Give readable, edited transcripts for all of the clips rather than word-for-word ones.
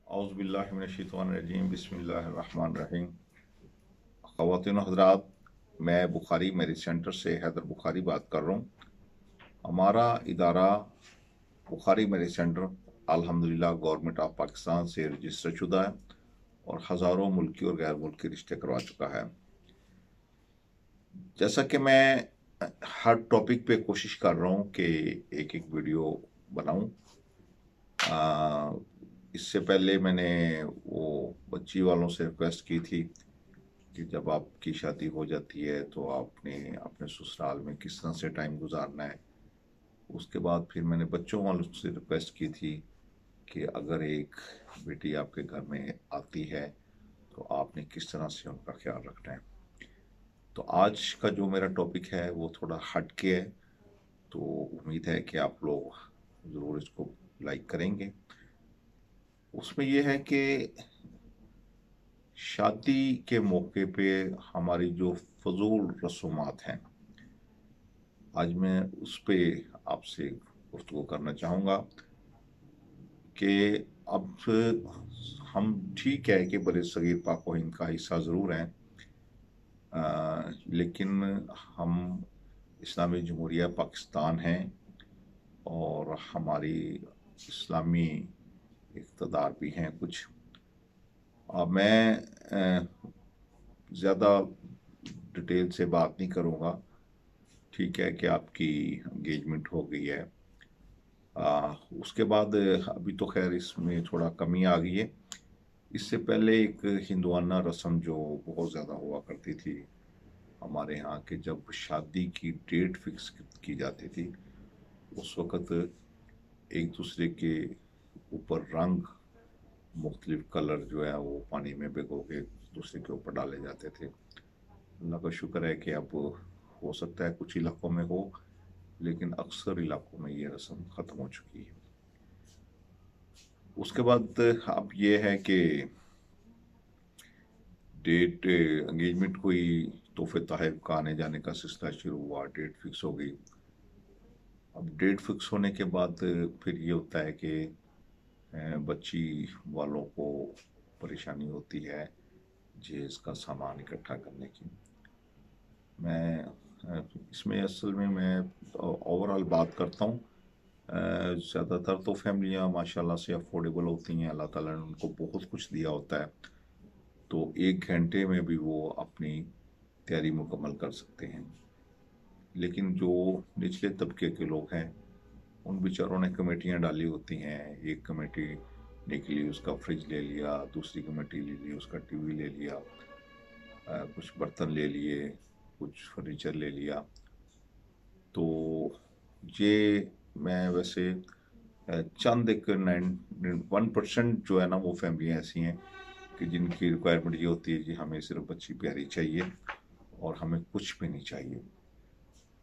औज़ुबिल्लाहिमिनश्शैतानिर्रजीम बिस्मिल्लाहिर्रहमानिर्रहीम। ख़वातीन हज़रात, मैं बुखारी मैरिज सेंटर से हैदर बुखारी बात कर रहा हूँ। हमारा इदारा बुखारी मैरिज सेंटर अल्हम्दुलिल्लाह गवर्नमेंट ऑफ पाकिस्तान से रजिस्टर शुदा है और हज़ारों मुल्की और गैर मुल्की रिश्ते करवा चुका है। जैसा कि मैं हर टॉपिक पे कोशिश कर रहा हूँ कि एक एक वीडियो बनाऊँ। इससे पहले मैंने वो बच्ची वालों से रिक्वेस्ट की थी कि जब आपकी शादी हो जाती है तो आपने अपने ससुराल में किस तरह से टाइम गुजारना है। उसके बाद फिर मैंने बच्चों वालों से रिक्वेस्ट की थी कि अगर एक बेटी आपके घर में आती है तो आपने किस तरह से उनका ख्याल रखना है। तो आज का जो मेरा टॉपिक है वो थोड़ा हट के है, तो उम्मीद है कि आप लोग ज़रूर इसको लाइक करेंगे। उसमें यह है कि शादी के मौके पे हमारी जो फजूल रसूमात हैं, आज मैं उस पे आपसे गुफ्तगू करना चाहूँगा कि अब हम ठीक है कि बड़े सगीर पाक व हिंद का हिस्सा ज़रूर हैं, लेकिन हम इस्लामी जमहूरिया पाकिस्तान हैं और हमारी इस्लामी इक़्तिदार भी हैं कुछ। मैं ज़्यादा डिटेल से बात नहीं करूँगा। ठीक है कि आपकी एंगेजमेंट हो गई है, उसके बाद अभी तो खैर इसमें थोड़ा कमी आ गई है। इससे पहले एक हिंदुआना रस्म जो बहुत ज़्यादा हुआ करती थी हमारे यहाँ के, जब शादी की डेट फिक्स की जाती थी उस वक़्त एक दूसरे के ऊपर रंग मुख्तलिफ कलर जो है वो पानी में भिगो के दूसरे के ऊपर डाले जाते थे। अल्लाह का शुक्र है कि अब हो सकता है कुछ इलाकों में हो, लेकिन अक्सर इलाकों में ये रस्म ख़त्म हो चुकी है। उसके बाद अब ये है कि डेट एंगेजमेंट हुई, तोहफे तोहफ़ का आने जाने का सिलसिला शुरू हुआ, डेट फिक्स हो गई। अब डेट फिक्स होने के बाद फिर ये होता है कि बच्ची वालों को परेशानी होती है जहेज का सामान इकट्ठा करने की। मैं इसमें असल में मैं ओवरऑल बात करता हूँ। ज़्यादातर तो फैमिलियाँ माशाल्लाह से अफोर्डेबल होती हैं, अल्लाह ताला ने उनको बहुत कुछ दिया होता है, तो एक घंटे में भी वो अपनी तैयारी मुकम्मल कर सकते हैं। लेकिन जो निचले तबके के लोग हैं उन बेचारों ने कमेटियाँ डाली होती हैं। एक कमेटी निकली, उसका फ्रिज ले लिया, दूसरी कमेटी ले ली, उसका टीवी ले लिया, कुछ बर्तन ले लिए, कुछ फर्नीचर ले लिया। तो ये मैं वैसे चंद एक 1% जो है ना वो फैमिलियाँ ऐसी हैं कि जिनकी रिक्वायरमेंट ये होती है कि हमें सिर्फ बच्ची प्यारी चाहिए और हमें कुछ भी नहीं चाहिए।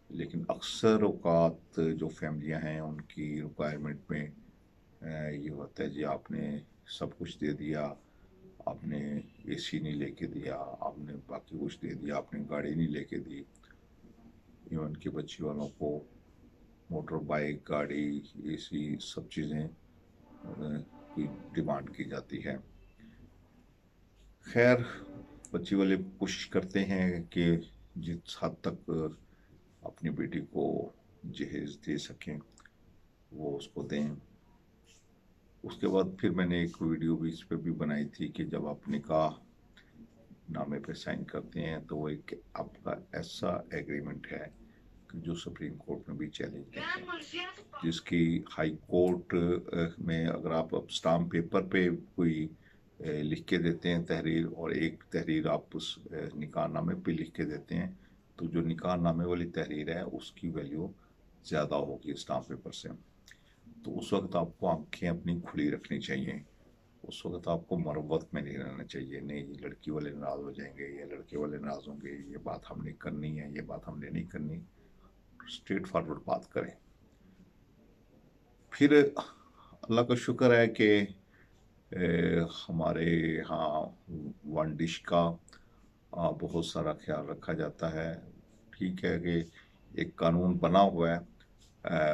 लेकिन अक्सर औकात जो फैमिलियाँ हैं उनकी रिक्वायरमेंट में ये होता है जी आपने सब कुछ दे दिया, आपने एसी नहीं लेके दिया, आपने बाकी कुछ दे दिया, आपने गाड़ी नहीं लेके दी। इवन कि बच्ची वालों को मोटर बाइक, गाड़ी, एसी सब चीज़ें की डिमांड की जाती है। खैर, बच्ची वाले कोशिश करते हैं कि जिस हद तक अपनी बेटी को जहेज दे सकें वो उसको दें। उसके बाद फिर मैंने एक वीडियो भी इस पर भी बनाई थी कि जब आप निकाह नामे पे साइन करते हैं तो वो एक आपका ऐसा एग्रीमेंट है कि जो सुप्रीम कोर्ट में भी चैलेंज नहीं है, जिसकी हाई कोर्ट में अगर आप स्टाम्प पेपर पे कोई लिख के देते हैं तहरीर, और एक तहरीर आप उस निकाहनामे पे लिख के देते हैं, तो जो निकाहनामे वाली तहरीर है उसकी वैल्यू ज़्यादा होगी स्टाम्प पेपर से। तो उस वक्त आपको आंखें अपनी खुली रखनी चाहिए। उस वक्त आपको मरवत में नहीं रहना चाहिए, नहीं लड़की वाले नाराज़ हो जाएंगे, ये लड़के वाले नाराज़ होंगे, ये बात हमने करनी है, ये बात हमने नहीं करनी। स्ट्रेट फॉरवर्ड बात करें। फिर अल्लाह का शुक्र है कि हमारे यहाँ वन डिश का बहुत सारा ख्याल रखा जाता है। ठीक है कि एक कानून बना हुआ है,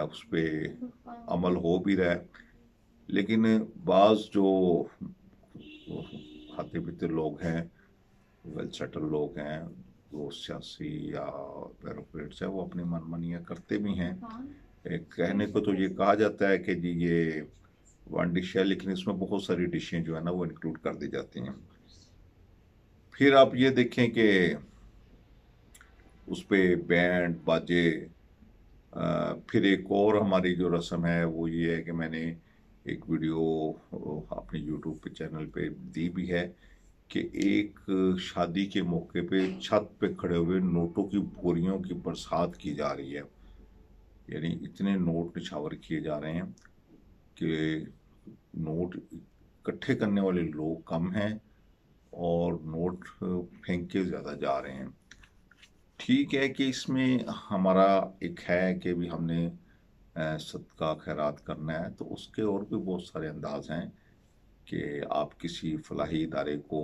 उस पर अमल हो भी रहा है, लेकिन बाज़ जो वो खाते पीते लोग हैं, वेल सेटल लोग हैं, वो सियासी या ब्यूरोक्रेट्स है, वो अपनी मनमानियाँ करते भी हैं। एक कहने को तो ये कहा जाता है कि जी ये वन डिश है, लेकिन इसमें बहुत सारी डिशें जो है ना वो इंक्लूड कर दी जाती हैं। फिर आप ये देखें कि उस पे बैंड बाजे, फिर एक और हमारी जो रस्म है वो ये है कि मैंने एक वीडियो अपने यूट्यूब पे चैनल पे दी भी है कि एक शादी के मौके पे छत पे खड़े हुए नोटों की बोरियों की बरसात की जा रही है। यानी इतने नोट निछावर किए जा रहे हैं कि नोट इकट्ठे करने वाले लोग कम हैं और नोट फेंके ज़्यादा जा रहे हैं। ठीक है कि इसमें हमारा एक है कि भी हमने सदका खैरात करना है, तो उसके और भी बहुत सारे अंदाज हैं कि आप किसी फलाही इदारे को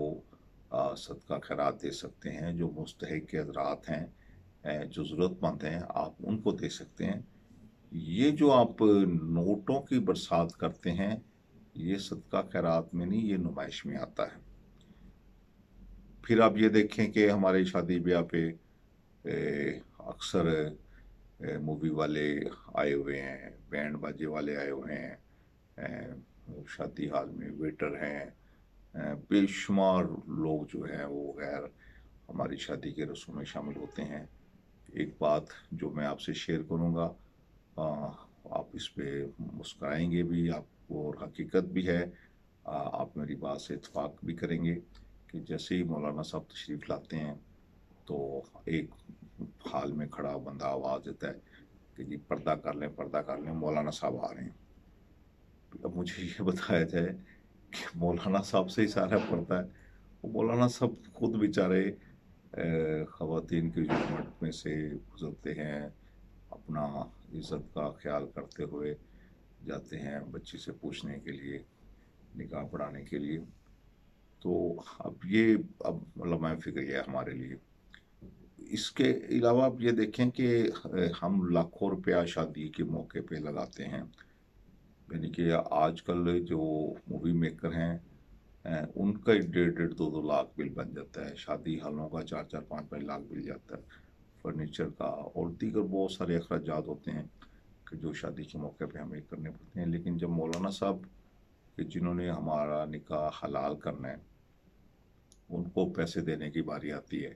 सदका खैरात दे सकते हैं। जो मुस्तहिक के हज़रात हैं, जो ज़रूरतमंद हैं, आप उनको दे सकते हैं। ये जो आप नोटों की बरसात करते हैं, ये सदका खैरात में नहीं, ये नुमाइश में आता है। फिर आप ये देखें कि हमारे शादी ब्याह पे अक्सर मूवी वाले आए हुए हैं, बैंड बाजे वाले आए हुए हैं, शादी हाल में वेटर हैं, बेशुमार लोग जो हैं वो गैर हमारी शादी के रस्मों में शामिल होते हैं। एक बात जो मैं आपसे शेयर करूंगा, आप इस पे मुस्कुराएंगे भी, आपको और हकीकत भी है, आप मेरी बात से इत्फाक भी करेंगे कि जैसे ही मौलाना साहब तशरीफ़ लाते हैं तो एक हाल में खड़ा बंदा आवाज़ देता है कि जी पर्दा कर लें, मौलाना साहब आ रहे हैं। अब मुझे ये बताया जाए कि मौलाना साहब से ही सारा पर्दा है। वो मौलाना साहब खुद बेचारे ख़वातीन की झुमट में से गुजरते हैं, अपना इज़्ज़त का ख्याल करते हुए जाते हैं बच्ची से पूछने के लिए, निकाह पढ़ाने के लिए। तो अब ये अब लम्हा फ़िक्र है हमारे लिए। इसके अलावा आप ये देखें कि हम लाखों रुपया शादी के मौके पे लगाते हैं। यानी कि आजकल जो मूवी मेकर हैं, उनका 1.5 2 लाख बिल बन जाता है। शादी हालों का 4 5 लाख बिल जाता है, फर्नीचर का और दीगर बहुत सारे अखराजात होते हैं कि जो शादी के मौके पे हमें करने पड़ते हैं। लेकिन जब मौलाना साहब कि जिन्होंने हमारा निकाह हलाल करना है, उनको पैसे देने की बारी आती है,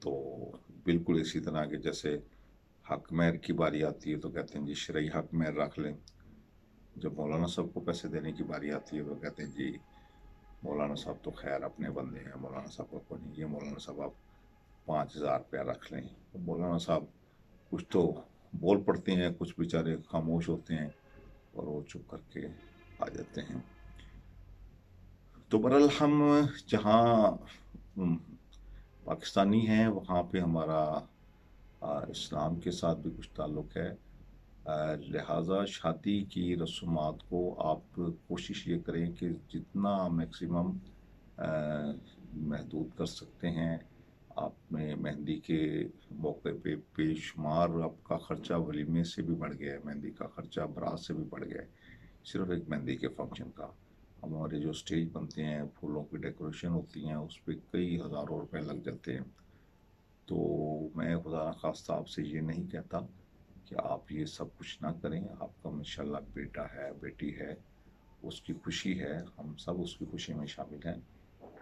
तो बिल्कुल इसी तरह के जैसे हक महर की बारी आती है तो कहते हैं जी शरई हक महर रख लें। जब मौलाना साहब को पैसे देने की बारी आती है तो कहते हैं जी मौलाना साहब तो खैर अपने बंदे हैं, मौलाना साहब को नहीं, ये मौलाना साहब आप 5,000 रुपया रख लें। तो मौलाना साहब कुछ तो बोल पड़ते हैं, कुछ बेचारे खामोश होते हैं और वो चुप करके आ जाते हैं। तो बहरहाल हम जहाँ पाकिस्तानी हैं वहाँ पे हमारा इस्लाम के साथ भी कुछ ताल्लुक़ है, लिहाजा शादी की रसूमात को आप कोशिश ये करें कि जितना मैक्सिमम महदूद कर सकते हैं। आपने मेहंदी के मौके पे बेशुमार आपका ख़र्चा वलीमे से भी बढ़ गया है, मेहंदी का ख़र्चा बारात से भी बढ़ गया है, सिर्फ एक मेहंदी के फंक्शन का। हमारे जो स्टेज बनते हैं, फूलों की डेकोरेशन होती हैं, उस पर कई हज़ारों रुपए लग जाते हैं। तो मैं खुदा न खास्ता आपसे ये नहीं कहता कि आप ये सब कुछ ना करें। आपका माशाल्लाह बेटा है, बेटी है, उसकी खुशी है, हम सब उसकी खुशी में शामिल हैं।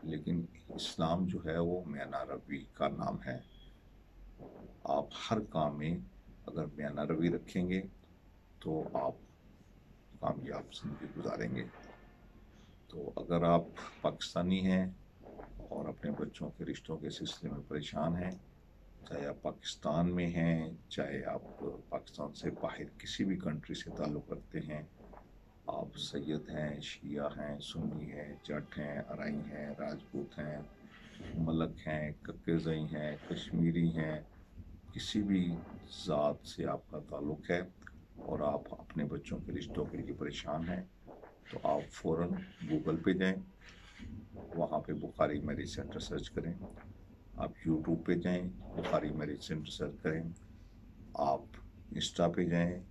लेकिन इस्लाम जो है वो मियाना रवि का नाम है। आप हर काम में अगर मियाना रवि रखेंगे तो आप कामयाब ज़िंदगी गुजारेंगे। तो अगर आप पाकिस्तानी हैं और अपने बच्चों के रिश्तों के सिलसिले में परेशान हैं, चाहे आप पाकिस्तान में हैं, चाहे आप पाकिस्तान से बाहर किसी भी कंट्री से ताल्लुक़ रखते हैं, आप सैयद हैं, शिया हैं, सुन्नी हैं, जट हैं, अराई हैं, राजपूत हैं, मलक हैं, कक्केज़ई हैं, कश्मीरी हैं, किसी भी ज़ात से आपका ताल्लुक़ है और आप अपने बच्चों के रिश्तों के लिए परेशान हैं, तो आप फ़ौरन गूगल पे जाएं, वहाँ पे बुखारी मैरिज सेंटर सर्च करें। आप यूट्यूब पे जाएं, बुखारी मैरिज सेंटर सर्च करें। आप इंस्टा पे जाएं,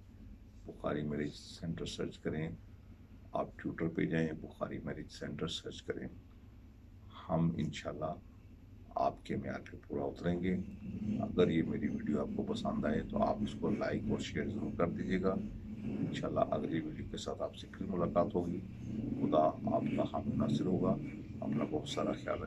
बुखारी मैरिज सेंटर सर्च करें। آپ ٹویٹر پہ جائیں، بخاری میرج سینٹر سرچ کریں، ہم انشاءاللہ آپ کے معیار پہ پورا اتریں گے۔ اگر یہ میری ویڈیو آپ کو پسند آئے تو آپ اس کو لائک اور شیئر ضرور کر دیجیے گا۔ انشاءاللہ اگلی ویڈیو کے ساتھ آپ سے پھر ملاقات ہوگی۔ خدا آپ کا حامی ناصر ہوگا۔ اپنا بہت سارا خیال رکھیں۔